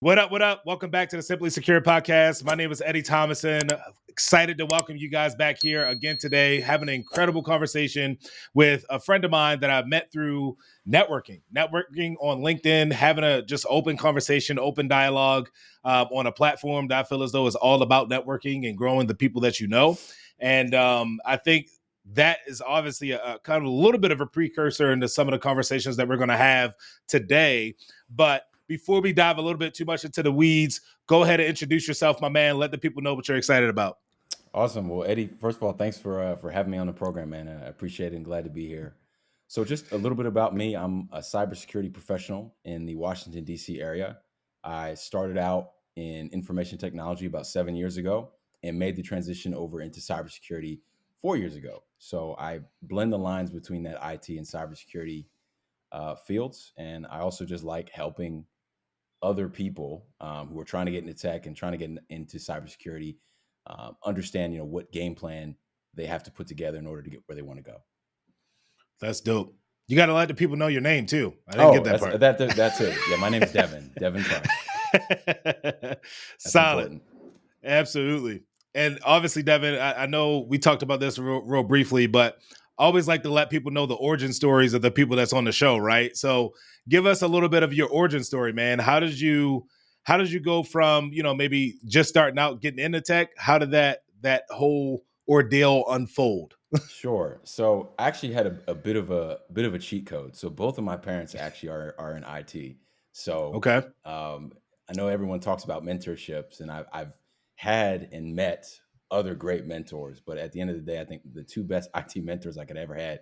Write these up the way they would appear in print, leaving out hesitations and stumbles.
What up? What up? Welcome back to the Simply Secure podcast. My name is Eddie Thomason. Excited to welcome you guys back here again today. Having an incredible conversation with a friend of mine that I've met through networking on LinkedIn, having a just open conversation, open dialogue on a platform that I feel as though is all about networking and growing the people that you know. And I think that is obviously a kind of a little bit of a precursor into some of the conversations that we're going to have today. But before we dive a little bit too much into the weeds, go ahead and introduce yourself, my man. Let the people know what you're excited about. Awesome. Well, Eddie, first of all, thanks for having me on the program, man. I appreciate it and glad to be here. So just a little bit about me. I'm a cybersecurity professional in the Washington, D.C. area. I started out in information technology about 7 years ago and made the transition over into cybersecurity 4 years ago. So I blend the lines between that IT and cybersecurity fields. And I also just like helping other people who are trying to get into tech and trying to get into cybersecurity understand, what game plan they have to put together in order to get where they want to go. That's dope. You got to let the people know your name too. I didn't get that part. That's it. Yeah, my name is Devin Price. Solid. Important. Absolutely. And obviously, Devin, I know we talked about this real briefly, but I always like to let people know the origin stories of the people that's on the show, right? So give us a little bit of your origin story, man. How did you go from, maybe just starting out getting into tech? How did that whole ordeal unfold? Sure. So I actually had a bit of a cheat code. So both of my parents actually are in IT. So Okay. I know everyone talks about mentorships, and I've had and met other great mentors, but at the end of the day, I think the two best IT mentors I could ever had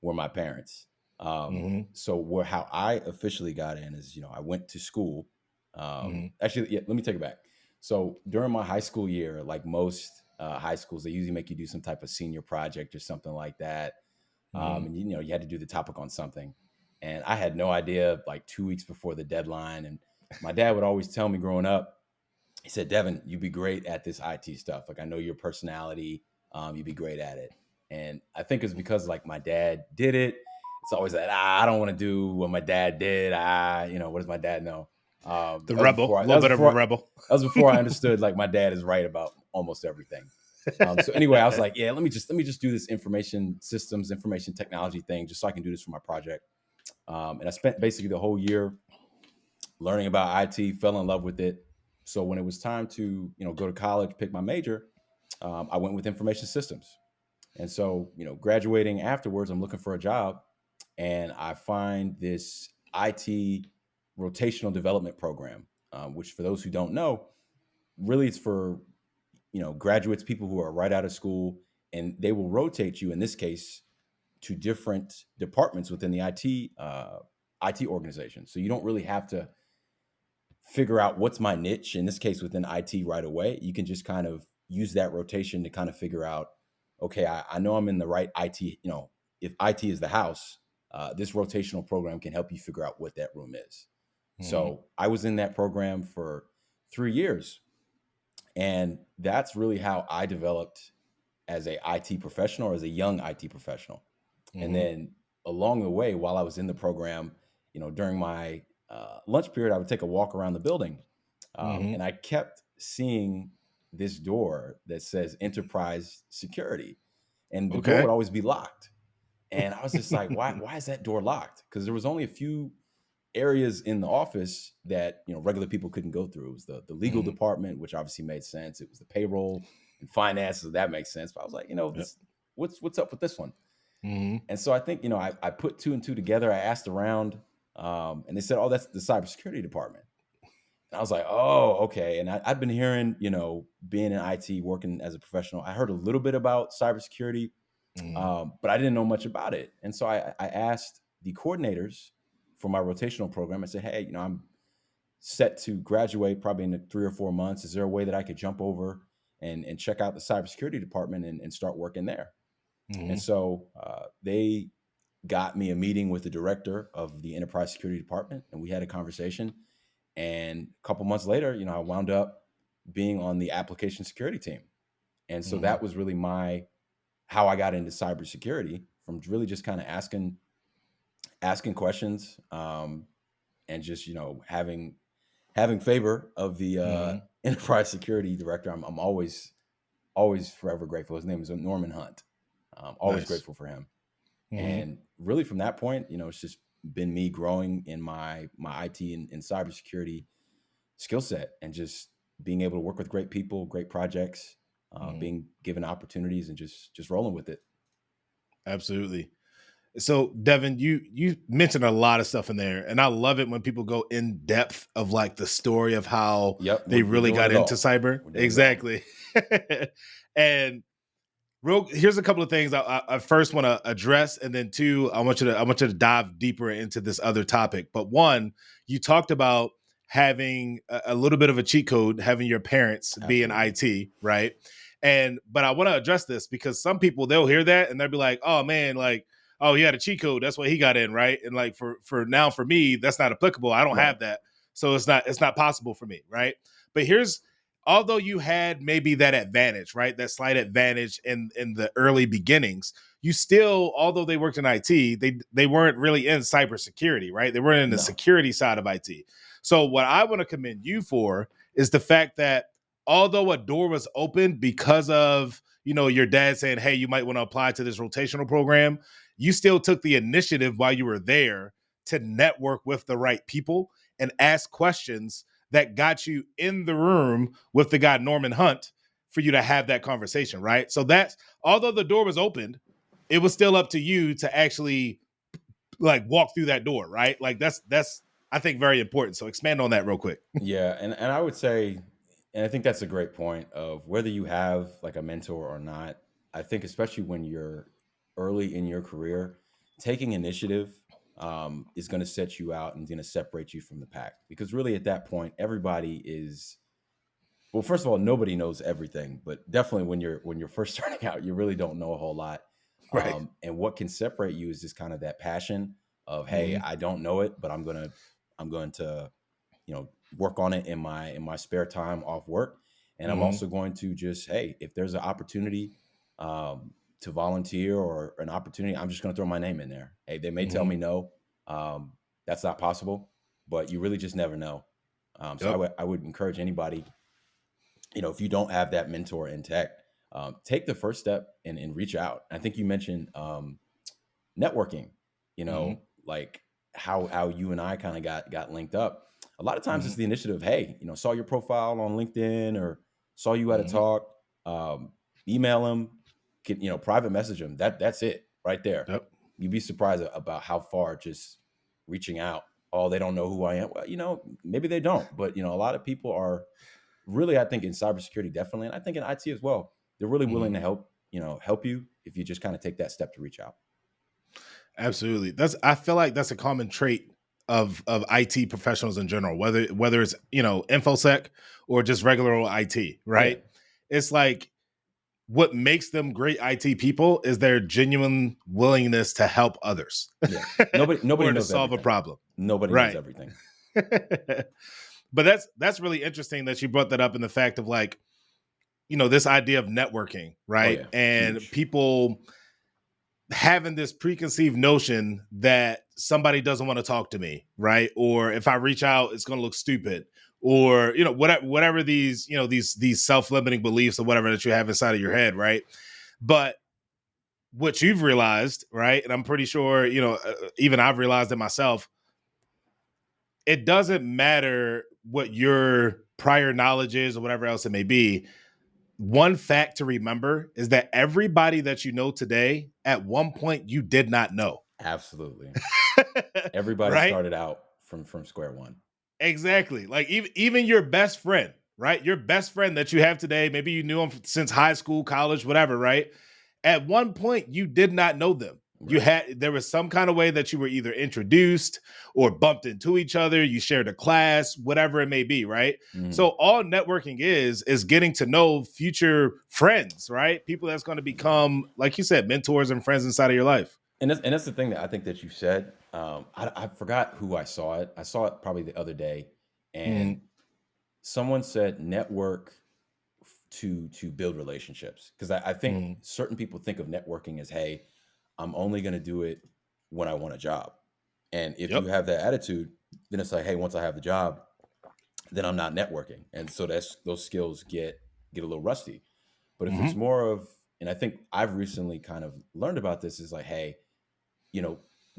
were my parents. So how I officially got in is, I went to school. Actually, yeah, let me take it back. So during my high school year, like most high schools, they usually make you do some type of senior project or something like that. And you had to do the topic on something. And I had no idea, like 2 weeks before the deadline. And my dad would always tell me growing up, he said, Devin, you'd be great at this IT stuff. Like, I know your personality, you'd be great at it. And I think it's because like my dad did it. It's always like, I don't want to do what my dad did. What does my dad know? The rebel, a little bit of a rebel. That was before I understood like my dad is right about almost everything. So anyway, I was like, yeah, let me just do this information systems, information technology thing, just so I can do this for my project. And I spent basically the whole year learning about IT, fell in love with it. So when it was time to, go to college, pick my major, I went with information systems. And so, graduating afterwards, I'm looking for a job, and I find this IT rotational development program, which for those who don't know, really it's for, graduates, people who are right out of school, and they will rotate you, in this case, to different departments within the IT organization. So you don't really have to figure out what's my niche, in this case within IT, right away. You can just kind of use that rotation to kind of figure out, okay, I know I'm in the right IT, if IT is the house, this rotational program can help you figure out what that room is. So I was in that program for 3 years, and that's really how I developed as a IT professional, or as a young IT professional. And then along the way, while I was in the program, during my lunch period, I would take a walk around the building, and I kept seeing this door that says enterprise security, and the door would always be locked. And I was just like, why is that door locked? Because there was only a few areas in the office that regular people couldn't go through. It was the legal department, which obviously made sense. It was the payroll and finances, so that makes sense. But I was like, what's up with this one? And so I think, I put two and two together. I asked around, and they said, oh, that's the cybersecurity department. And I was like, oh, okay. And I'd been hearing, being in IT, working as a professional, I heard a little bit about cybersecurity, but I didn't know much about it. And so I asked the coordinators for my rotational program. I said, hey, I'm set to graduate probably in 3 or 4 months. Is there a way that I could jump over and check out the cybersecurity department and start working there? And so they got me a meeting with the director of the enterprise security department, and we had a conversation. And a couple months later, I wound up being on the application security team. And so that was really how I got into cybersecurity, from really just kind of asking questions, and just, having having favor of the Mm-hmm. enterprise security director. I'm always forever grateful. His name is Norman Hunt. Always Nice. grateful for him. Mm-hmm. And really from that point, it's just been me growing in my IT and cybersecurity skill set, and just being able to work with great people, great projects, Mm-hmm. being given opportunities, and just rolling with it. Absolutely. So Devin, you mentioned a lot of stuff in there, and I love it when people go in depth of like the story of how Yep, they we're really doing got it into all. cyber. We're doing it all. Exactly. And here's a couple of things I first want to address, and then two, I want you to dive deeper into this other topic. But one, you talked about having a little bit of a cheat code, having your parents be in Absolutely. IT, right? But I want to address this because some people, they'll hear that and they'll be like, "Oh man, like, oh, he had a cheat code, that's what he got in, right?" And like for me, that's not applicable. I don't Right. have that, so it's not possible for me, right? But here's although you had maybe that advantage, right? That slight advantage in the early beginnings, you still, although they worked in IT, they weren't really in cybersecurity, right? They weren't in the No. security side of IT. So what I want to commend you for is the fact that although a door was opened because of your dad saying, "Hey, you might want to apply to this rotational program," you still took the initiative while you were there to network with the right people and ask questions that got you in the room with the guy Norman Hunt for you to have that conversation, right? So that's although the door was opened, it was still up to you to actually like walk through that door, right? Like that's I think very important. So expand on that real quick. Yeah, and I would say, and I think that's a great point of whether you have like a mentor or not. I think especially when you're early in your career, taking initiative is going to set you out and going to separate you from the pack, because really at that point everybody is, well, first of all, nobody knows everything, but definitely when you're first starting out, you really don't know a whole lot. Right. And what can separate you is just kind of that passion of, hey, Mm-hmm. I don't know it, but I'm going to work on it in my spare time off work. And I'm Mm-hmm. also going to just, hey, if there's an opportunity to volunteer or an opportunity, I'm just going to throw my name in there. Hey, they may tell Mm-hmm. me no, that's not possible, but you really just never know. So Yep. I would encourage anybody, if you don't have that mentor in tech, take the first step and reach out. I think you mentioned networking, Mm-hmm. like how you and I kind of got linked up. A lot of times Mm-hmm. it's the initiative. Hey, saw your profile on LinkedIn or saw you at a Mm-hmm. talk. Email them, private message them. That's it right there. Yep. You'd be surprised about how far just reaching out. Oh, they don't know who I am. Well, maybe they don't, but a lot of people are really, I think in cybersecurity, definitely, and I think in IT as well, they're really Mm-hmm. willing to help you if you just kind of take that step to reach out. Absolutely. I feel like that's a common trait of IT professionals in general, whether it's, InfoSec or just regular old IT, Yeah, right? It's like what makes them great IT people is their genuine willingness to help others yeah. Nobody or to knows solve a everything. problem. Nobody knows Right. everything. But that's really interesting that you brought that up in the fact of like, this idea of networking, Oh right? yeah, And huge. people having this preconceived notion that somebody doesn't want to talk to me, right? Or if I reach out, it's going to look stupid, or whatever these these self-limiting beliefs or whatever that you have inside of your head, right? But what you've realized, right? And I'm pretty sure even I've realized it myself. It doesn't matter what your prior knowledge is or whatever else it may be. One fact to remember is that everybody that you know today, at one point, you did not know. Absolutely. Everybody Right? started out from square one. Exactly. Like even your best friend, right? Your best friend that you have today, maybe you knew him since high school, college, whatever, right? At one point, you did not know them. Right. There was some kind of way that you were either introduced or bumped into each other, you shared a class, whatever it may be, right? Mhm. So all networking is getting to know future friends, right? People that's going to Yeah. become, like you said, mentors and friends inside of your life. And that's the thing that I think that you said. I forgot who I saw it. I saw it probably the other day, and Mhm. someone said network to build relationships, because I think Mhm. certain people think of networking as, hey, I'm only going to do it when I want a job. And if you Yep. have that attitude, then it's like, hey, once I have the job, then I'm not networking. And so those skills get a little rusty. But if it's Mm-hmm. more of, and I think I've recently kind of learned about this, is like, hey,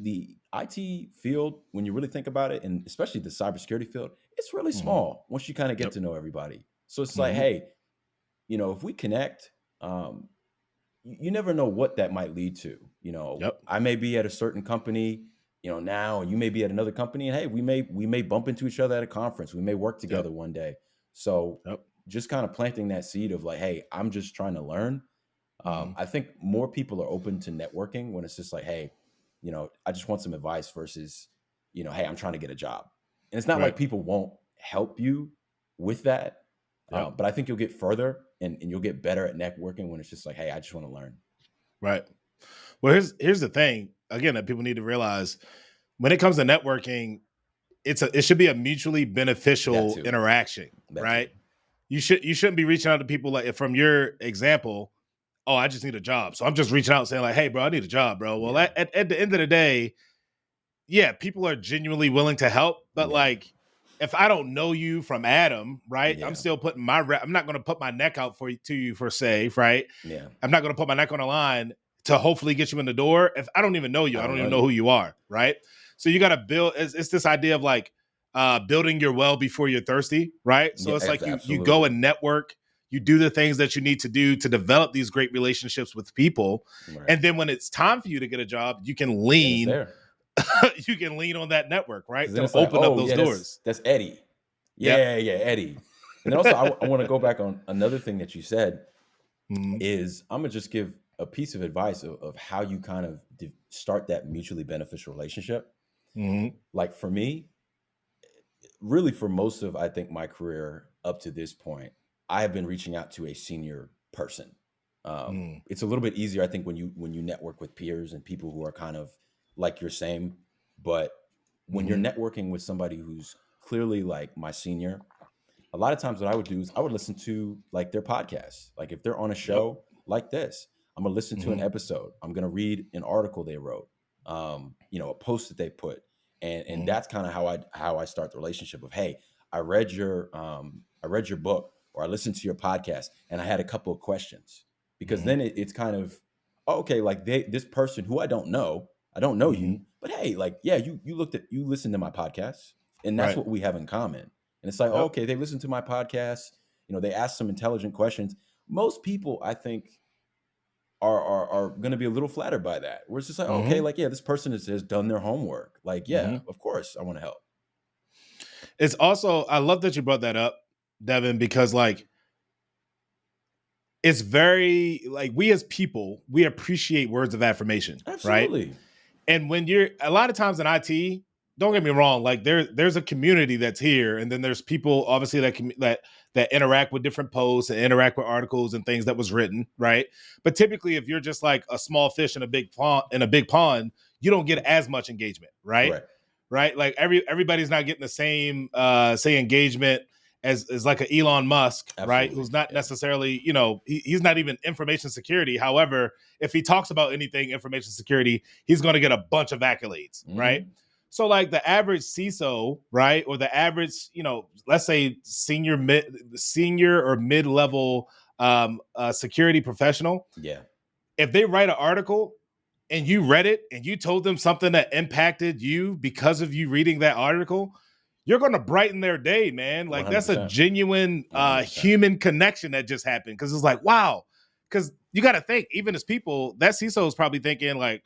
the IT field, when you really think about it, and especially the cybersecurity field, it's really Mm-hmm. small once you kind of get Yep. to know everybody. So it's like, Mm-hmm. hey, if we connect, you never know what that might lead to. Yep. I may be at a certain company, now, and you may be at another company, and hey, we may bump into each other at a conference. We may work Yep. together one day. So Yep. just kind of planting that seed of like, hey, I'm just trying to learn. Mm-hmm. I think more people are open to networking when it's just like, hey, I just want some advice versus, hey, I'm trying to get a job. And it's not like Right. people won't help you with that. Yep. But I think you'll get further and you'll get better at networking when it's just like, hey, I just want to learn. Right. Well, here's the thing again that people need to realize when it comes to networking, it should be a mutually That beneficial too. interaction, That too. right? You shouldn't be reaching out to people like from your example. Oh, I just need a job, so I'm just reaching out and saying like, hey, bro, I need a job, bro. Well, Yeah. at the end of the day, yeah, people are genuinely willing to help, but Yeah. like, if I don't know you from Adam, right? I'm Yeah. still putting I'm not going to put my neck out to you for say, right? Yeah. I'm not going to put my neck on the line to hopefully get you in the door if I don't even know you. I I don't don't know even know you. who you are, right? So you got to build. It's this idea of like building your well before you're thirsty, right? So Yeah. it's like you go Absolutely. and network. You do the things that you need to do to develop these great relationships with people, Right. and then when it's time for you to get a job, you can Then it's lean. there. You can lean on that network, right, Because then to it's like, open up oh those yeah, doors. that's Eddie. Yep. Yeah, Eddie. And then also, I want to go back on another thing that you said Mm-hmm. is I'm gonna just give a piece of advice of how you kind of start that mutually beneficial relationship. Mm-hmm. Like for me, really for most of I think my career up to this point, I have been reaching out to a senior person. It's a little bit easier, I think, when you network with peers and people who are kind of like your same. But when you're Mm-hmm. networking with somebody who's clearly like my senior, a lot of times what I would do is I would listen to like their podcasts. Like if they're on a Yep. show like this, I'm gonna listen to an Mm-hmm. episode. I'm gonna read an article they wrote, a post that they put, and Mm-hmm. that's kind of how I start the relationship of, hey, I read your book or I listened to your podcast and I had a couple of questions, because Mm-hmm. then it's kind of, oh, okay, like this person who I don't know Mm-hmm. you, but hey, like, yeah, you listened to my podcast, and that's Right. what we have in common. And it's like, oh, Yep. okay, they listened to my podcast. They asked some intelligent questions. Most people, I think, are going to be a little flattered by that. Where it's just like, oh, okay, Mm-hmm. like, yeah, this person has done their homework. Like, yeah, Mm-hmm. of course, I want to help. It's also I love that you brought that up, Devin, because like it's very like we as people we appreciate words of affirmation, right? Absolutely. And when you're a lot of times in IT, don't get me wrong, like there's a community that's here, and then there's people obviously that interact with different posts and interact with articles and things that was written, right? But typically, if you're just like a small fish in a big pond, you don't get as much engagement, right? Correct. Right? Like everybody's not getting the same say engagement as like an Elon Musk, right? Absolutely. Who's not Yeah. necessarily, he's not even information security. However, if he talks about anything information security, he's going to get a bunch of accolades, right? Mm-hmm. So like the average CISO, right, or the average, let's say senior or mid-level security professional, Yeah. if they write an article and you read it and you told them something that impacted you because of you reading that article, you're going to brighten their day, man. Like that's a 100%. genuine 100%. human connection that just happened. Because it's like, wow. Because you got to think, even as people, that CISO is probably thinking like,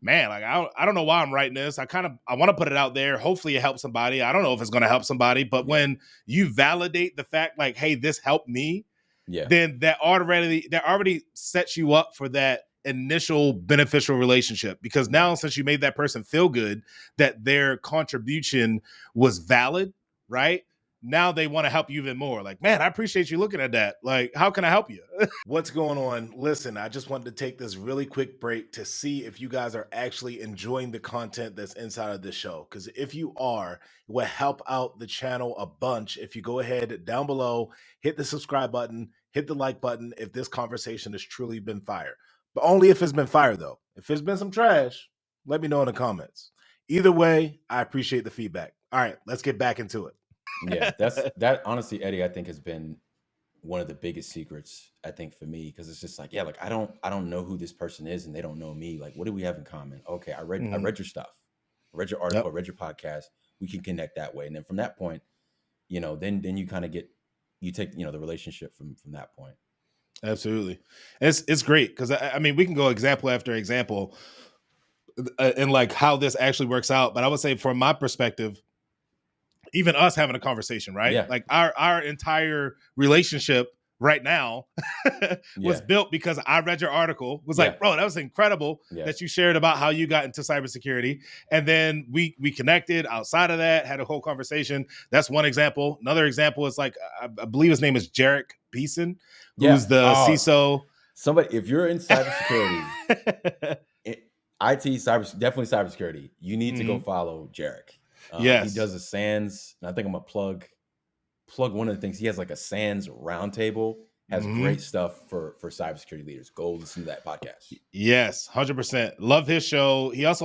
man, like I don't know why I'm writing this. I want to put it out there. Hopefully it helps somebody. I don't know if it's going to help somebody, but Yeah. when you validate the fact like, hey, this helped me, Yeah. then that already sets you up for that initial beneficial relationship, because now Right. since you made that person feel good that their contribution was valid, right? Now they want to help you even more. Like, man, I appreciate you looking at that. Like, how can I help you? What's going on? Listen, I just wanted to take this really quick break to see if you guys are actually enjoying the content that's inside of this show. Because if you are, it will help out the channel a bunch if you go ahead down below, hit the subscribe button, hit the like button if this conversation has truly been fire. But only if it's been fire, though. If it's been some trash, let me know in the comments. Either way, I appreciate the feedback. All right, let's get back into it. Yeah, that honestly, Eddie, I think has been one of the biggest secrets, I think, for me, because it's just like, yeah, like I don't know who this person is and they don't know me. Like, what do we have in common? Okay, I Mhm. read your stuff, I read your article, Yep. I read your podcast. We can connect that way. And then from that point, then you kind of you take, the relationship from that point. Absolutely. It's great because I mean we can go example after example and like how this actually works out. But I would say from my perspective, even us having a conversation, right? Yeah. Like our entire relationship right now was Yeah. built because I read your article. Was Yeah. like, bro, that was incredible Yeah. that you shared about how you got into cybersecurity, and then we connected outside of that, had a whole conversation. That's one example. Another example is like I believe his name is Jarek Beeson, Yeah. who's the Oh, CISO. somebody, if you're in cybersecurity, IT, definitely cybersecurity, you need to go Mhm. follow Jarek. He Yes. does a SANS, and I think I'm gonna plug one of the things. He has like a SANS roundtable, has great Mhm. stuff for cybersecurity leaders. Go listen to that podcast. Yes, 100%. Love his show. He has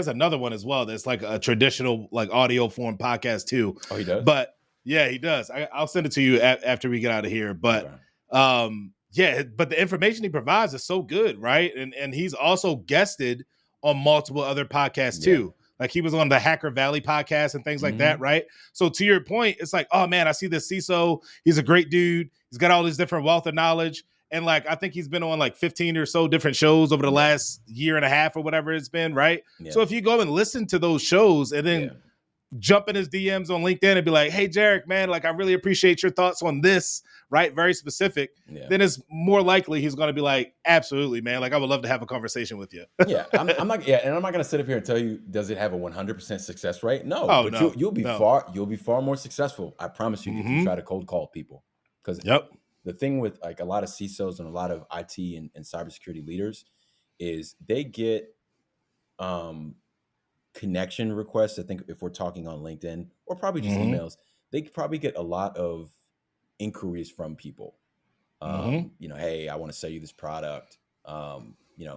another one as well that's like a traditional like audio form podcast too. Oh, he does? But yeah, he does. I'll send it to you after we get out of here. But Okay. yeah, but the information he provides is so good, right? And he's also guested on multiple other podcasts Yeah. too. Like he was on the Hacker Valley podcast and things like that, Hmm. right? So to your point, it's like, oh man, I see this CISO. He's a great dude. He's got all these different wealth of knowledge. And like, I think he's been on like 15 or so different shows over the Yeah. last year and a half or whatever it's been, right? Yeah. So if you go and listen to those shows and then Yeah. jump in his DMs on LinkedIn and be like, hey, Jarek, man, like I really appreciate your thoughts on this, right? Very specific. Yeah. Then it's more likely he's going to be like, absolutely, man. Like I would love to have a conversation with you. Yeah. I'm not. Yeah, and I'm not gonna sit up here and tell you, does it have a 100% success rate? No, Oh, but no, you'll be no. far more successful. I promise you, if you try Mm-hmm. to cold call people, because Yep. the thing with like a lot of CISOs and a lot of IT and cybersecurity leaders is they get um, connection requests. I think if we're talking on LinkedIn or probably just Mm-hmm. emails, they could probably get a lot of inquiries from people. Mm-hmm. Hey, I want to sell you this product.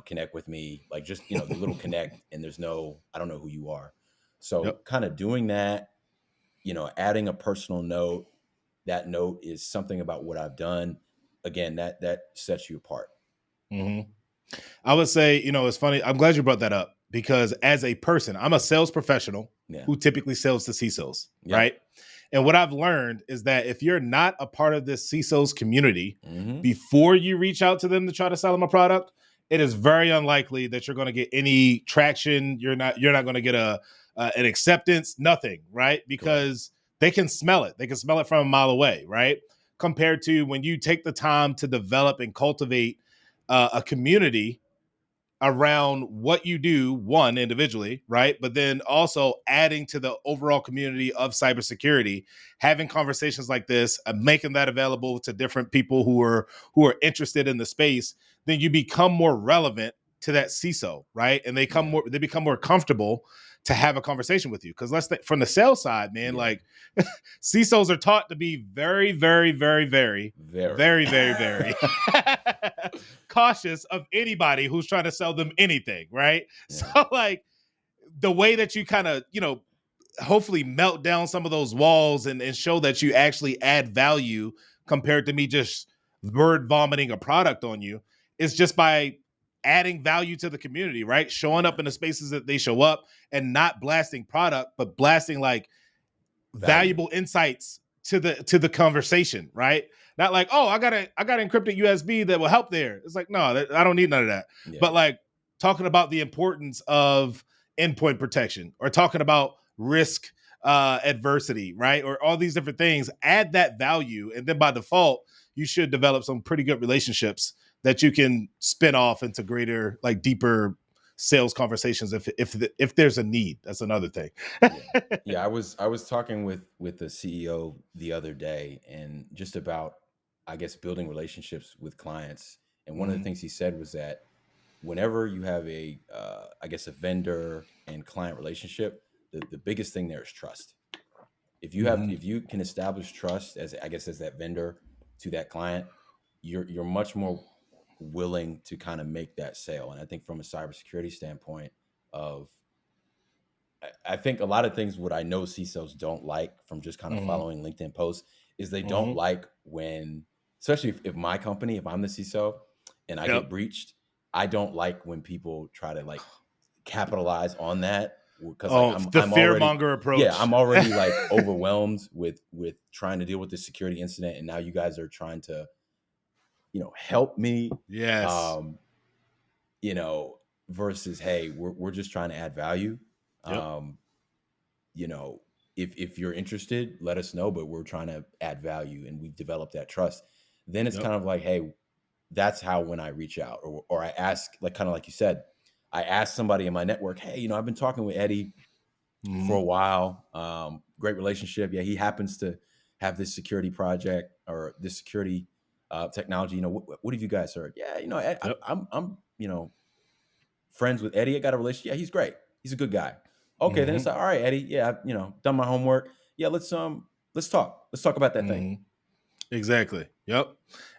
Connect with me. Like just, the little connect, and I don't know who you are. So Yep. kind of doing that, adding a personal note. That note is something about what I've done. Again, that sets you apart. Mm-hmm. I would say, it's funny. I'm glad you brought that up because as a person, I'm a sales professional Yeah. who typically sells to CISOs, Yeah. right? And what I've learned is that if you're not a part of this CISO's community Mm-hmm. before you reach out to them to try to sell them a product, it is very unlikely that you're going to get any traction. You're not going to get an acceptance, nothing, right? Because they can smell it. They can smell it from a mile away, right? Compared to when you take the time to develop and cultivate a community around what you do, one individually, right? But then also adding to the overall community of cybersecurity, having conversations like this, making that available to different people who are interested in the space, then you become more relevant to that CISO, right? And Yeah. they become more comfortable to have a conversation with you. Because from the sales side, man, Yeah. like CISOs are taught to be very, very, very, very, very, very, very cautious of anybody who's trying to sell them anything, right? So Yeah. like the way that you kind of, hopefully melt down some of those walls and show that you actually add value compared to me just word vomiting a product on you is just by adding value to the community, right? Showing Yeah. up in the spaces that they show up and not blasting product, but blasting like Value. valuable insights to the conversation, right? Not like, oh, I got encrypted USB that will help there. It's like, no, I don't need none of that. Yeah. But like talking about the importance of endpoint protection or talking about risk adversity, right? Or all these different things, add that value. And then by default, you should develop some pretty good relationships that you can spin off into greater, like deeper sales conversations if there's a need. That's another thing. Yeah. Yeah. I was talking with the CEO the other day, and just about, I guess, building relationships with clients. And one of the Mhm. things he said was that whenever you have I guess, a vendor and client relationship, the biggest thing there is trust. Mhm. If you can establish trust, as I guess, as that vendor to that client, you're much more willing to kind of make that sale. And I think from a cybersecurity standpoint of I think a lot of things what I know CISOs don't like from just kind of Mm-hmm. following LinkedIn posts is they don't Mm-hmm. like when, especially if my company, if I'm the CISO and I get Yep. breached, I don't like when people try to like capitalize on that, because like Oh, the I'm already, fearmonger yeah, approach. I'm already like overwhelmed with trying to deal with this security incident, and now you guys are trying to, help me, Yes. um, versus, hey, we're just trying to add value. Yep. Um, you know, if you're interested, let us know, but we're trying to add value and we've developed that trust. Then it's Yep. kind of like, hey, that's how when I reach out, or I ask, like kind of like you said, I ask somebody in my network, hey, I've been talking with Eddie Mm-hmm. for a while. Great relationship. Yeah, he happens to have this security project or this security technology. What have you guys heard? Yeah, Yep. I'm friends with Eddie. I got a relationship. Yeah, he's great. He's a good guy. Okay, then it's Mm-hmm. like, all right, Eddie. Yeah, I've done my homework. Yeah, let's talk. Let's talk about that thing. Mm-hmm. Exactly. Yep.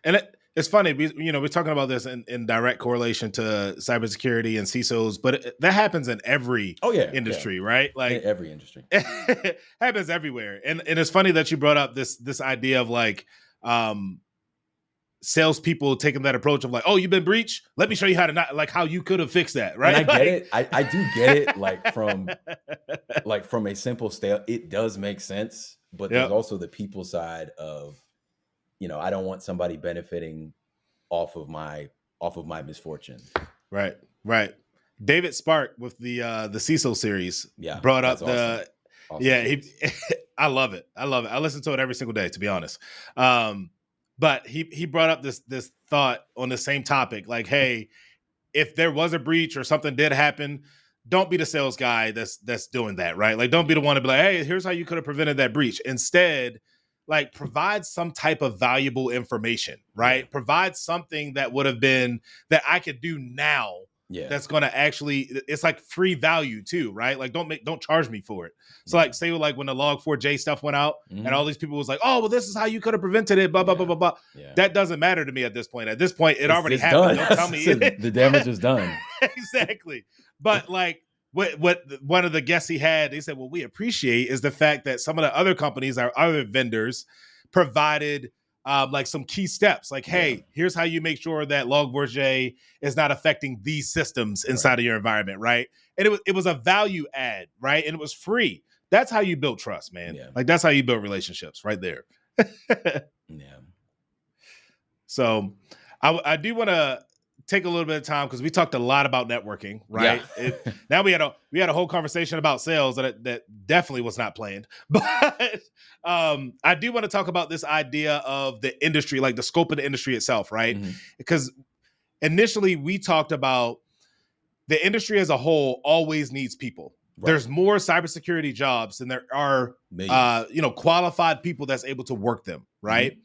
And it's funny. We're talking about this in direct correlation to cybersecurity and CISOs, but that happens in every Oh yeah, yeah. industry, right? In Like every industry. it happens everywhere. And it's funny that you brought up this idea of like salespeople taking that approach of like, oh, you've been breached. Let me show you how to not like how you could have fixed that, And I right? get Like, it. I do get it. From a simple stale, it does make sense. But there's yep. also the people side of, I don't want somebody benefiting off of my misfortune. Right. Right. David Spark with the Cecil series Yeah, brought that's up awesome. the Awesome yeah, he series. I love it. I love it. I listen to it every single day, to be honest. But he brought up this thought on the same topic, like, hey, if there was a breach or something did happen, don't be the sales guy that's doing that, right? Like, don't be the one to be like, hey, here's how you could have prevented that breach. Instead, like, provide some type of valuable information, Yeah. right? Provide something that would have been that I could do now Yeah. that's going to actually, it's like free value too, right? Like, don't charge me for it. So Yeah. like, say like when the log4j stuff went out and all Mhm. these people was like, oh, well, this is how you could have prevented it, blah blah blah Yeah. blah blah. Yeah. That doesn't matter to me at this point. At this point, it already It's happened. done. Don't tell me The damage is done. exactly. But like what one of the guests he had, they said, what we appreciate is the fact that some of the other companies, our other vendors, provided like some key steps. Like, hey, Yeah. here's how you make sure that Log4j is not affecting these systems inside Right. of your environment, right? And it was a value add, right? And it was free. That's how you build trust, man. Yeah. Like that's how you build relationships, right there. Yeah. So I do want to take a little bit of time because we talked a lot about networking, Yeah. right? Now we had a whole conversation about sales that definitely was not planned. But I do want to talk about this idea of the industry, like the scope of the industry itself, right? Mhm. Because initially we talked about the industry as a whole always needs people. Right. There's more cybersecurity jobs than there are Millions. qualified people that's able to work them, right? Mhm.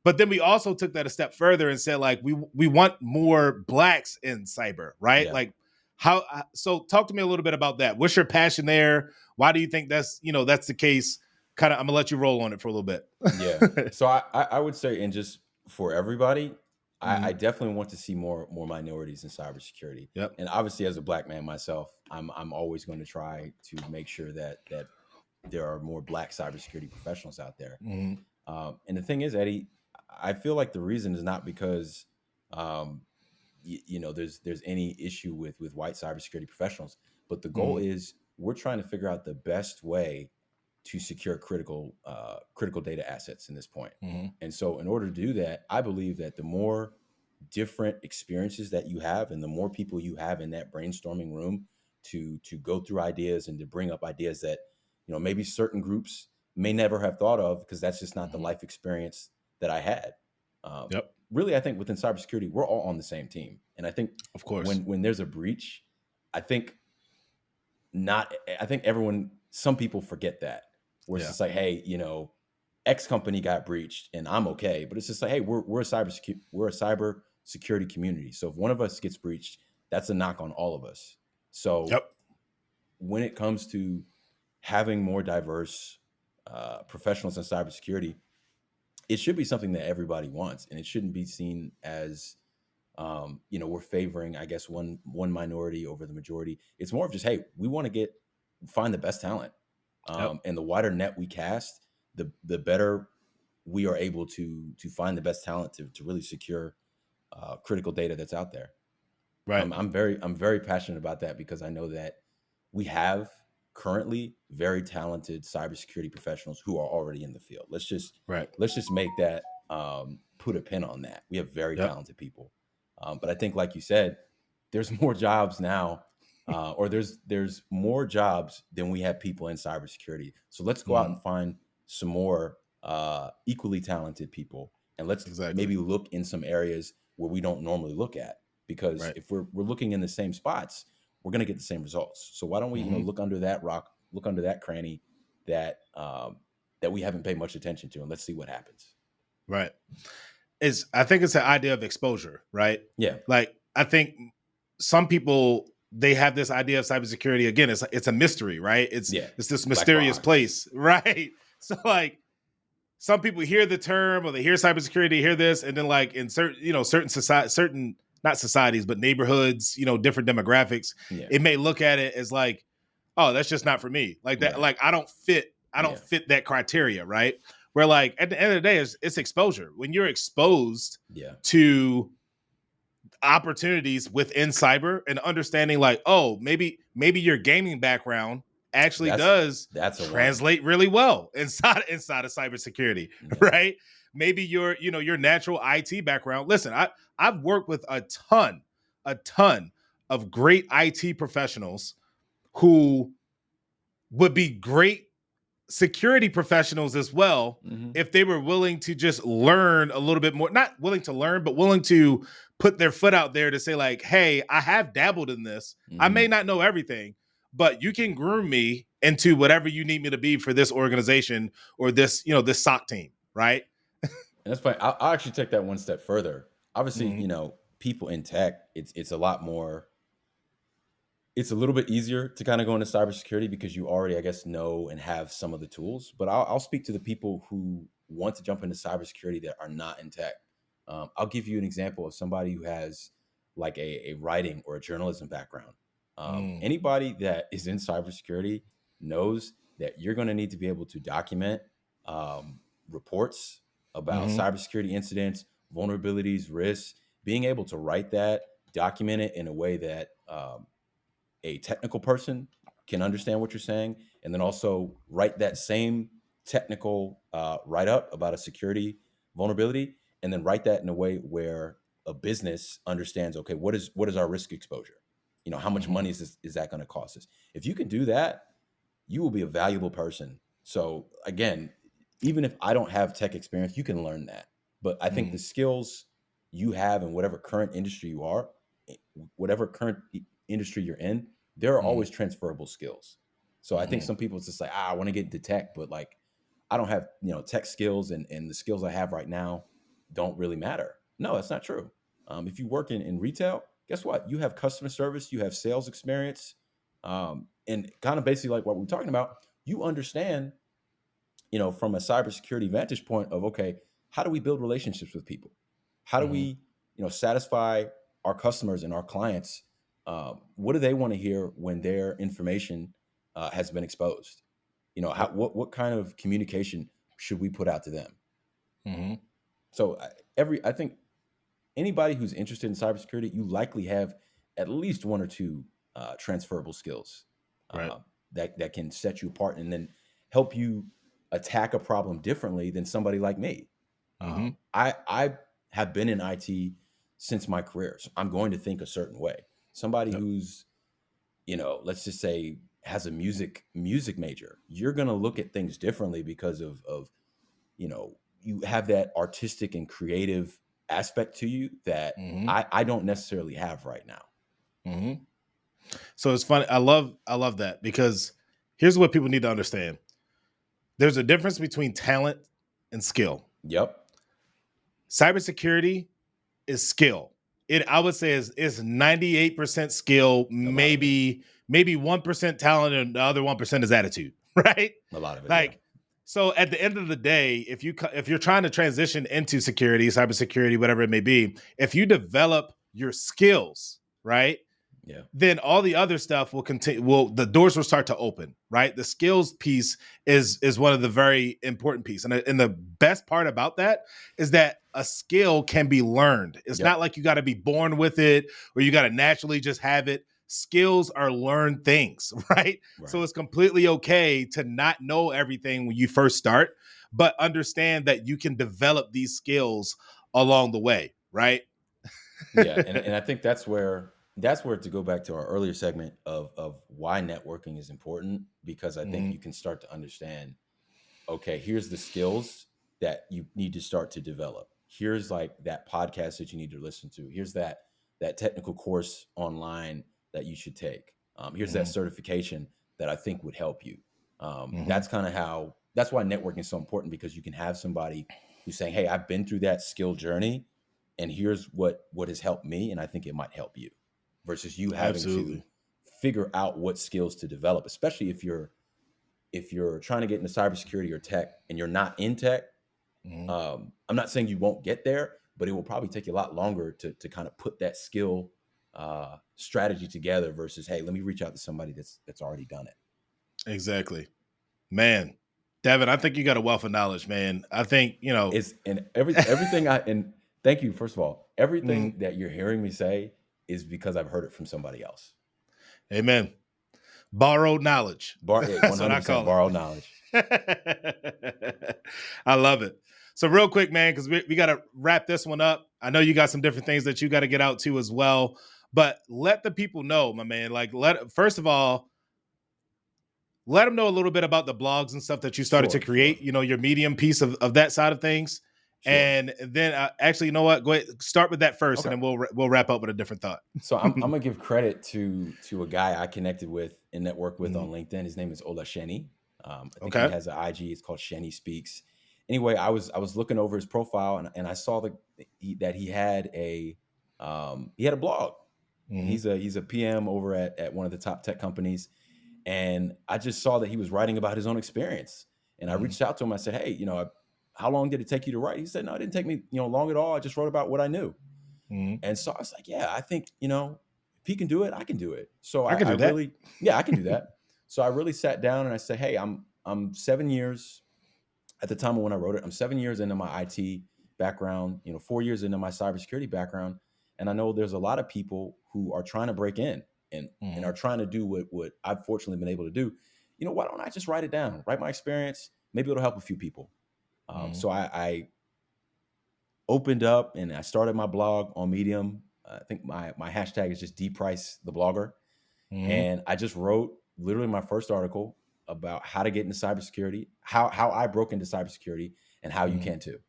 But then we also took that a step further and said, like, we want more Blacks in cyber, right? Yeah. Like, how? So, talk to me a little bit about that. What's your passion there? Why do you think that's the case? Kind of, I'm gonna let you roll on it for a little bit. Yeah. So I would say, and just for everybody, I Mhm. definitely want to see more minorities in cybersecurity. Yep. And obviously, as a Black man myself, I'm always going to try to make sure that there are more Black cybersecurity professionals out there. Mhm. And the thing is, Eddie, I feel like the reason is not because there's any issue with white cybersecurity professionals, but the goal Mhm. is we're trying to figure out the best way to secure critical data assets in this point. Mhm. And so in order to do that, I believe that the more different experiences that you have and the more people you have in that brainstorming room to go through ideas and to bring up ideas that maybe certain groups may never have thought of, because that's just not the Mhm. life experience that I had. um, Yep. Really, I think within cybersecurity we're all on the same team, and I think Of course. when there's a breach, I think not I think some people forget that, where it's Yeah. just like, hey, X company got breached and I'm okay, but it's just like, hey, we're a cyber security community, so if one of us gets breached, that's a knock on all of us. So Yep. when it comes to having more diverse professionals in cybersecurity, it should be something that everybody wants, and it shouldn't be seen as we're favoring, I guess, one minority over the majority. It's more of just, hey, we want to get find the best talent. Yep. And the wider net we cast, the better we are able to find the best talent to really secure critical data that's out there. Right. I'm very passionate about that because I know that we have currently very talented cybersecurity professionals who are already in the field. Let's just make that, put a pin on that. We have very talented people. But I think, like you said, there's more jobs now, or there's more jobs than we have people in cybersecurity. So let's go out and find some more equally talented people, and let's maybe look in some areas where we don't normally look at. Because if we're looking in the same spots, we're going to get the same results. So why don't we look under that rock, look under that cranny that that we haven't paid much attention to, and let's see what happens. Right. I think it's an idea of exposure, right? Yeah. Like, I think some people, they have this idea of cybersecurity. Again, it's a mystery, right? It's this mysterious place, right? So like, some people hear the term, or they hear cybersecurity, hear this, and then like in certain not societies, but neighborhoods, different demographics, it may look at it as like, oh, that's just not for me. Like that, like I don't fit that criteria, right? Where like at the end of the day, it's exposure. When you're exposed to opportunities within cyber and understanding like, oh, maybe your gaming background actually does translate really well inside of cybersecurity, right? Maybe your natural IT background. Listen, I've worked with a ton of great IT professionals who would be great security professionals as well if they were willing to just learn a little bit more. Not willing to learn, but willing to put their foot out there to say like, hey, I have dabbled in this. I may not know everything, but you can groom me into whatever you need me to be for this organization or this, this SOC team, right? And that's fine. I'll actually take that one step further. Obviously, people in tech, it's a lot more. It's a little bit easier to kind of go into cybersecurity because you already, I guess, know and have some of the tools. But I'll speak to the people who want to jump into cybersecurity that are not in tech. I'll give you an example of somebody who has like a writing or a journalism background. Anybody that is in cybersecurity knows that you're going to need to be able to document reports about cybersecurity incidents, vulnerabilities, risks, being able to write that, document it in a way that a technical person can understand what you're saying, and then also write that same technical write-up about a security vulnerability, and then write that in a way where a business understands, okay, what is our risk exposure? How much money is that going to cost us? If you can do that, you will be a valuable person. So again, even if I don't have tech experience, you can learn that. But I think the skills you have in whatever current industry you are, whatever current industry you're in, there are always transferable skills. So I think some people, it's just like, I want to get into tech, but like, I don't have, tech skills, and the skills I have right now don't really matter. No, that's not true. If you work in retail, guess what? You have customer service, you have sales experience, and kind of basically like what we're talking about, you understand, from a cybersecurity vantage point of, okay, how do we build relationships with people? How do we, satisfy our customers and our clients? What do they want to hear when their information has been exposed? What kind of communication should we put out to them? So I think anybody who's interested in cybersecurity, you likely have at least one or two transferable skills that can set you apart and then help you attack a problem differently than somebody like me. I have been in IT since my career, so I'm going to think a certain way. Somebody who's, let's just say has a music major, you're going to look at things differently because of you have that artistic and creative aspect to you that I don't necessarily have right now. So it's funny. I love that, because here's what people need to understand. There's a difference between talent and skill. Yep. Cybersecurity is skill. I would say is 98% skill, maybe 1% talent, and the other 1% is attitude, right? A lot of it. Like, so at the end of the day, if you're trying to transition into security, cybersecurity, whatever it may be, if you develop your skills, right, Yeah. then all the other stuff will continue. The doors will start to open, right? The skills piece is one of the very important piece. And the best part about that is that a skill can be learned. It's not like you got to be born with it or you got to naturally just have it. Skills are learned things, right? So it's completely okay to not know everything when you first start, but understand that you can develop these skills along the way, right? Yeah. And I think that's where to go back to our earlier segment of why networking is important, because I think you can start to understand, okay, here's the skills that you need to start to develop. Here's like that podcast that you need to listen to. Here's that technical course online that you should take. Here's that certification that I think would help you. That's kind of that's why networking is so important, because you can have somebody who's saying, hey, I've been through that skill journey and here's what has helped me. And I think it might help you, versus you having to figure out what skills to develop, especially if you're trying to get into cybersecurity or tech and you're not in tech. I'm not saying you won't get there, but it will probably take you a lot longer to kind of put that skill strategy together versus, hey, let me reach out to somebody that's already done it. Exactly. Man, Devin, I think you got a wealth of knowledge, man. I think, It's and everything and thank you, first of all, everything that you're hearing me say is because I've heard it from somebody else. Amen. Borrowed knowledge. That's 100% borrowed knowledge. I love it. So real quick, man, because we got to wrap this one up. I know you got some different things that you got to get out to as well, but let the people know, my man, like first of all, let them know a little bit about the blogs and stuff that you started to create, your Medium piece of that side of things. Sure. And then actually, you know what? Go ahead, start with that first, and then we'll wrap up with a different thought. So I'm gonna give credit to a guy I connected with and networked with on LinkedIn. His name is Ola Sheni. I think he has an IG. It's called Sheni Speaks. Anyway, I was looking over his profile and I saw that he had a blog. He's a PM over at one of the top tech companies, and I just saw that he was writing about his own experience. And I reached out to him. I said, hey, how long did it take you to write? He said, no, it didn't take me, long at all. I just wrote about what I knew. And so I was like, yeah, I think, if he can do it, I can do it. So I can do that. So I really sat down and I said, hey, I'm 7 years at the time of when I wrote it. I'm 7 years into my IT background, 4 years into my cybersecurity background. And I know there's a lot of people who are trying to break in and are trying to do what I've fortunately been able to do. Why don't I just write it down, write my experience? Maybe it'll help a few people. So I opened up and I started my blog on Medium. I think my hashtag is just DPrice the blogger. And I just wrote literally my first article about how to get into cybersecurity, how I broke into cybersecurity, and how you can too.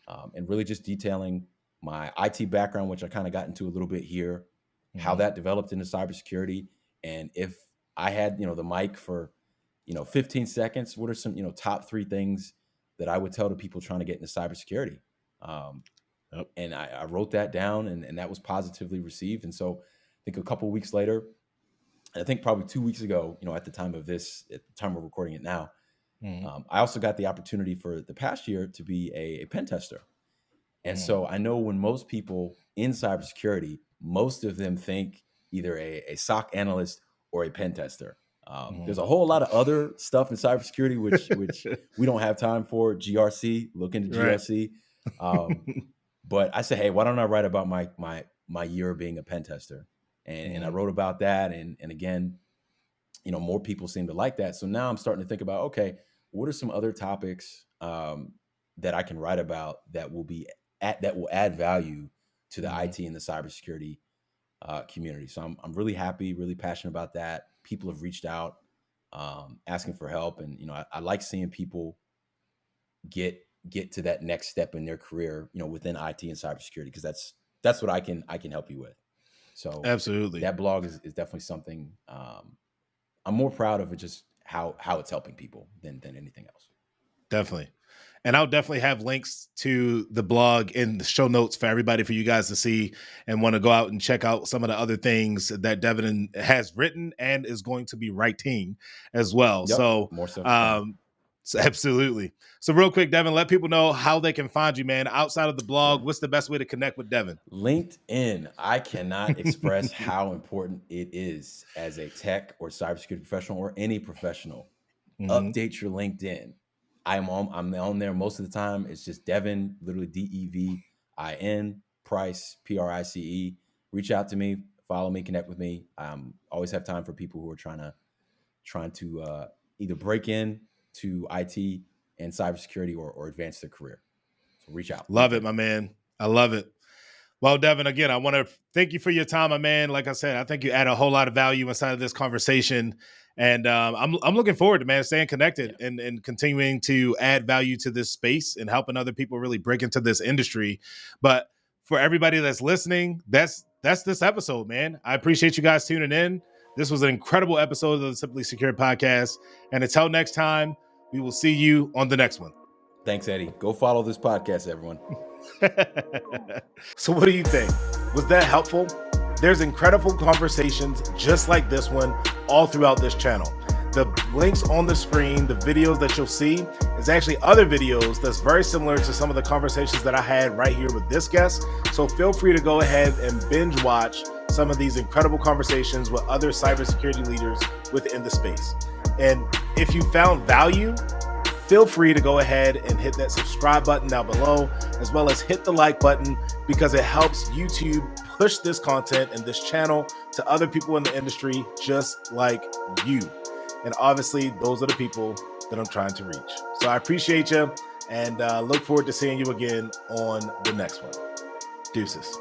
And really just detailing my IT background, which I kind of got into a little bit here, how that developed into cybersecurity. And if I had, the mic for, 15 seconds, what are some, top 3 things that I would tell to people trying to get into cybersecurity? And I wrote that down and that was positively received. And so I think a couple of weeks later, I think probably 2 weeks ago, at the time we're recording it now, I also got the opportunity for the past year to be a pen tester. And so I know when most people in cybersecurity, most of them think either a SOC analyst or a pen tester. There's a whole lot of other stuff in cybersecurity, which we don't have time for. GRC, look into GRC. But I said, hey, why don't I write about my year being a pen tester? And I wrote about that. And again, more people seem to like that. So now I'm starting to think about, okay, what are some other topics that I can write about that will add value to the IT and the cybersecurity community? So I'm really happy, really passionate about that. People have reached out asking for help. And, I like seeing people get to that next step in their career, within IT and cybersecurity, because that's what I can help you with. So absolutely, that blog is definitely something I'm more proud of, it just how it's helping people than anything else. Definitely. And I'll definitely have links to the blog in the show notes for everybody, for you guys to see and want to go out and check out some of the other things that Devin has written and is going to be writing as well. Yep. So, more stuff. Absolutely. So real quick, Devin, let people know how they can find you, man. Outside of the blog, what's the best way to connect with Devin? LinkedIn. I cannot express how important it is as a tech or cybersecurity professional or any professional. Update your LinkedIn. I'm on there most of the time. It's just Devin, literally DEVIN, Price, PRICE. Reach out to me, follow me, connect with me. Always have time for people who are trying to either break in to IT and cybersecurity or advance their career. So reach out. Love LinkedIn. it, my man. I love it. Well, Devin, again, I want to thank you for your time, my man. Like I said, I think you add a whole lot of value inside of this conversation. And I'm looking forward to, man, staying connected and continuing to add value to this space and helping other people really break into this industry. But for everybody that's listening, that's this episode, man. I appreciate you guys tuning in. This was an incredible episode of the Simply Secure podcast. And until next time, we will see you on the next one. Thanks, Eddie. Go follow this podcast, everyone. So what do you think? Was that helpful? There's incredible conversations just like this one all throughout this channel. The links on the screen, the videos that you'll see, is actually other videos that's very similar to some of the conversations that I had right here with this guest. So feel free to go ahead and binge watch some of these incredible conversations with other cybersecurity leaders within the space. And if you found value, feel free to go ahead and hit that subscribe button down below, as well as hit the like button, because it helps YouTube push this content and this channel to other people in the industry just like you. And obviously, those are the people that I'm trying to reach. So I appreciate you and look forward to seeing you again on the next one. Deuces.